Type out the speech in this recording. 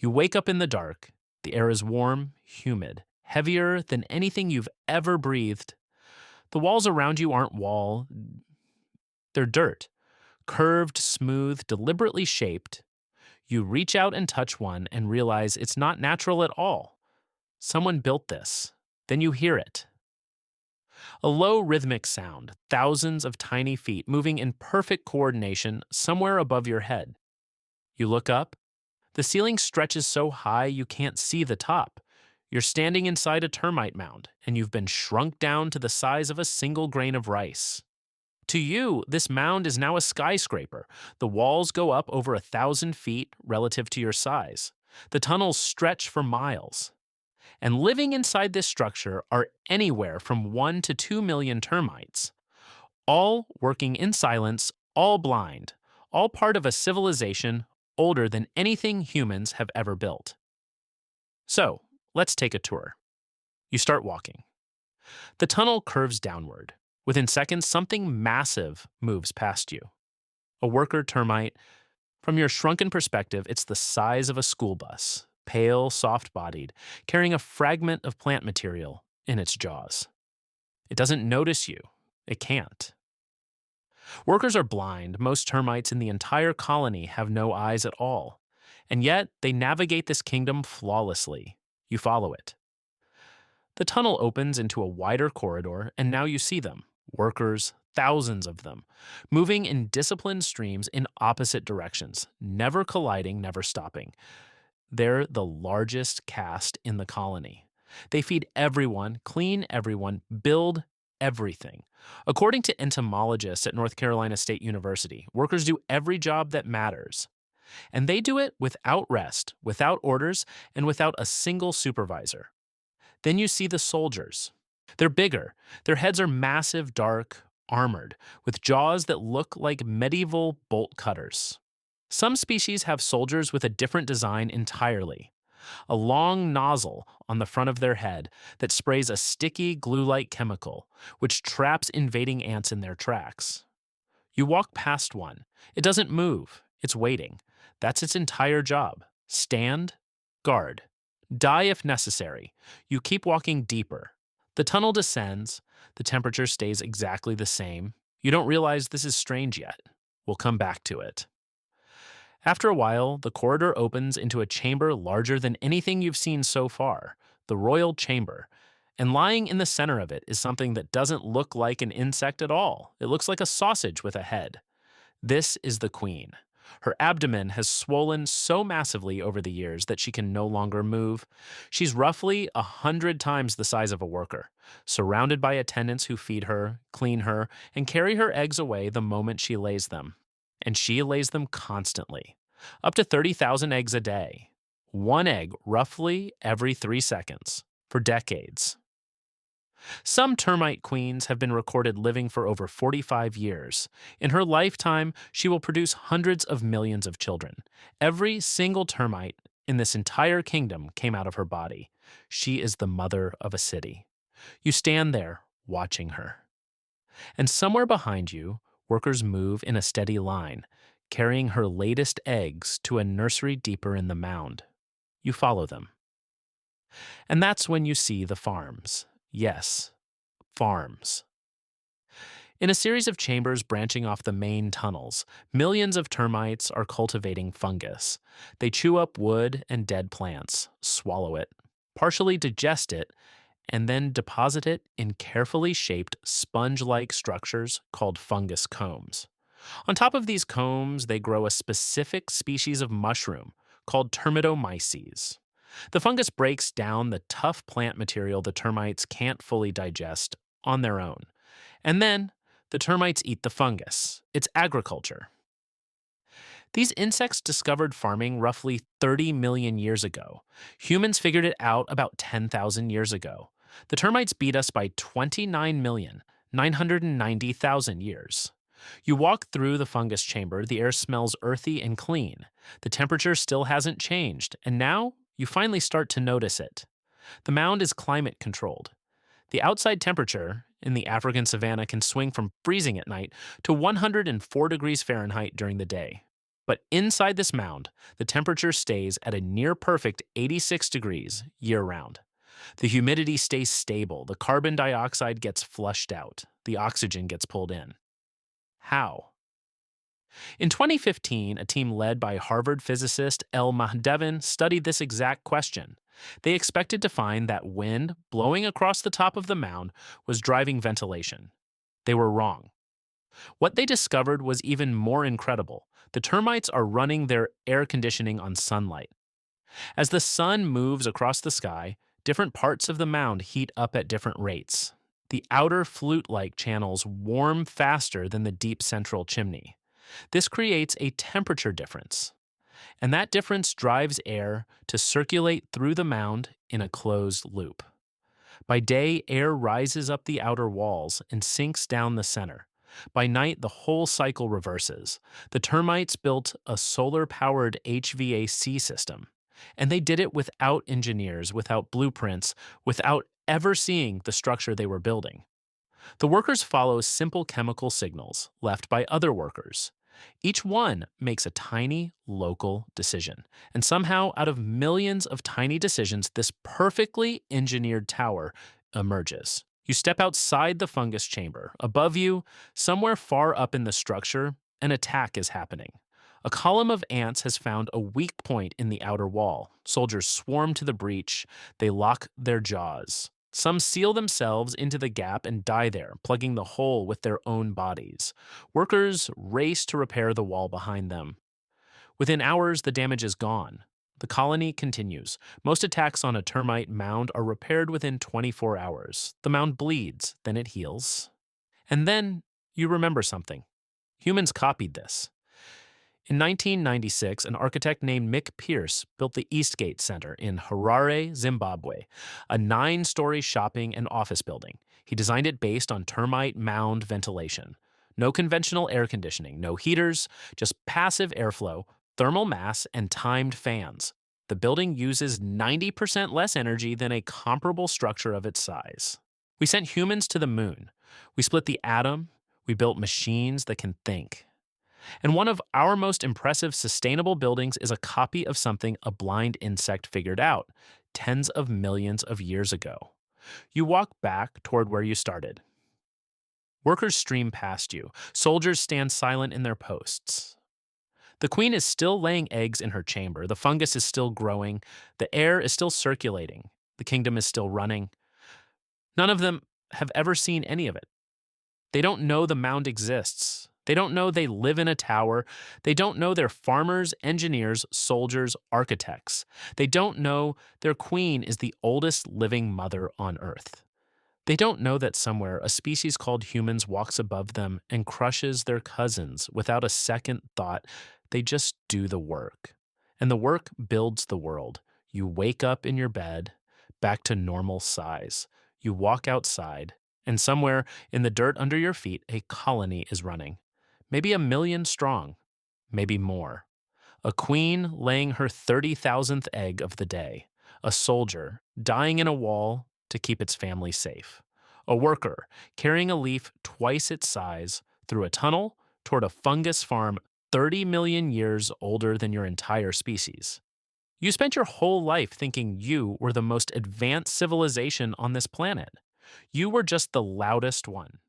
You wake up in the dark. The air is warm, humid, heavier than anything you've ever breathed. The walls around you aren't they're dirt, curved, smooth, deliberately shaped. You reach out and touch one and realize it's not natural at all. Someone built this. Then you hear it. A low rhythmic sound, thousands of tiny feet moving in perfect coordination somewhere above your head. You look up. The ceiling stretches so high you can't see the top. You're standing inside a termite mound, and you've been shrunk down to the size of a single grain of rice. To you, this mound is now a skyscraper. The walls go up over 1,000 feet relative to your size. The tunnels stretch for miles. And living inside this structure are anywhere from 1 to 2 million termites, all working in silence, all blind, all part of a civilization older than anything humans have ever built. So, let's take a tour. You start walking. The tunnel curves downward. Within seconds, something massive moves past you. A worker termite. From your shrunken perspective, it's the size of a school bus, pale, soft-bodied, carrying a fragment of plant material in its jaws. It doesn't notice you. It can't. Workers are blind. Most termites in the entire colony have no eyes at all. And yet, they navigate this kingdom flawlessly. You follow it. The tunnel opens into a wider corridor, and now you see them. Workers, thousands of them, moving in disciplined streams in opposite directions, never colliding, never stopping. They're the largest caste in the colony. They feed everyone, clean everyone, build everything. According to entomologists at North Carolina State University, workers do every job that matters. And they do it without rest, without orders, and without a single supervisor. Then you see the soldiers. They're bigger. Their heads are massive, dark, armored, with jaws that look like medieval bolt cutters. Some species have soldiers with a different design entirely. A long nozzle on the front of their head that sprays a sticky, glue-like chemical, which traps invading ants in their tracks. You walk past one. It doesn't move. It's waiting. That's its entire job. Stand, guard, die if necessary. You keep walking deeper. The tunnel descends. The temperature stays exactly the same. You don't realize this is strange yet. We'll come back to it. After a while, the corridor opens into a chamber larger than anything you've seen so far, the royal chamber. And lying in the center of it is something that doesn't look like an insect at all. It looks like a sausage with a head. This is the queen. Her abdomen has swollen so massively over the years that she can no longer move. She's roughly 100 times the size of a worker, surrounded by attendants who feed her, clean her, and carry her eggs away the moment she lays them. And she lays them constantly, up to 30,000 eggs a day. One egg roughly every 3 seconds, for decades. Some termite queens have been recorded living for over 45 years. In her lifetime, she will produce hundreds of millions of children. Every single termite in this entire kingdom came out of her body. She is the mother of a city. You stand there watching her. And somewhere behind you, workers move in a steady line, carrying her latest eggs to a nursery deeper in the mound. You follow them. And that's when you see the farms. Yes, farms. In a series of chambers branching off the main tunnels, millions of termites are cultivating fungus. They chew up wood and dead plants, swallow it, partially digest it, and then deposit it in carefully shaped sponge-like structures called fungus combs. On top of these combs, they grow a specific species of mushroom called termitomyces. The fungus breaks down the tough plant material the termites can't fully digest on their own. And then, the termites eat the fungus. It's agriculture. These insects discovered farming roughly 30 million years ago. Humans figured it out about 10,000 years ago. The termites beat us by 29,990,000 years. You walk through the fungus chamber, the air smells earthy and clean. The temperature still hasn't changed, and now you finally start to notice it. The mound is climate controlled. The outside temperature in the African savanna can swing from freezing at night to 104 degrees Fahrenheit during the day. But inside this mound, the temperature stays at a near perfect 86 degrees year round. The humidity stays stable, the carbon dioxide gets flushed out, the oxygen gets pulled in. How? In 2015, a team led by Harvard physicist Mahadevan studied this exact question. They expected to find that wind blowing across the top of the mound was driving ventilation. They were wrong. What they discovered was even more incredible. The termites are running their air conditioning on sunlight. As the sun moves across the sky, different parts of the mound heat up at different rates. The outer flute-like channels warm faster than the deep central chimney. This creates a temperature difference, and that difference drives air to circulate through the mound in a closed loop. By day, air rises up the outer walls and sinks down the center. By night, the whole cycle reverses. The termites built a solar-powered HVAC system, and they did it without engineers, without blueprints, without ever seeing the structure they were building. The workers follow simple chemical signals left by other workers. Each one makes a tiny local decision, and somehow out of millions of tiny decisions, this perfectly engineered tower emerges. You step outside the fungus chamber. Above you, somewhere far up in the structure, an attack is happening. A column of ants has found a weak point in the outer wall. Soldiers swarm to the breach. They lock their jaws. Some seal themselves into the gap and die there, plugging the hole with their own bodies. Workers race to repair the wall behind them. Within hours, the damage is gone. The colony continues. Most attacks on a termite mound are repaired within 24 hours. The mound bleeds, then it heals. And then you remember something. Humans copied this. In 1996, an architect named Mick Pearce built the Eastgate Center in Harare, Zimbabwe, a 9-story shopping and office building. He designed it based on termite mound ventilation. No conventional air conditioning, no heaters, just passive airflow, thermal mass, and timed fans. The building uses 90% less energy than a comparable structure of its size. We sent humans to the moon. We split the atom. We built machines that can think. And one of our most impressive sustainable buildings is a copy of something a blind insect figured out tens of millions of years ago. You walk back toward where you started. Workers stream past you. Soldiers stand silent in their posts. The queen is still laying eggs in her chamber. The fungus is still growing. The air is still circulating. The kingdom is still running. None of them have ever seen any of it. They don't know the mound exists. They don't know they live in a tower. They don't know they're farmers, engineers, soldiers, architects. They don't know their queen is the oldest living mother on Earth. They don't know that somewhere a species called humans walks above them and crushes their cousins without a second thought. They just do the work. And the work builds the world. You wake up in your bed, back to normal size. You walk outside, and somewhere in the dirt under your feet, a colony is running. Maybe 1 million strong, maybe more. A queen laying her 30,000th egg of the day. A soldier dying in a wall to keep its family safe. A worker carrying a leaf twice its size through a tunnel toward a fungus farm 30 million years older than your entire species. You spent your whole life thinking you were the most advanced civilization on this planet. You were just the loudest one.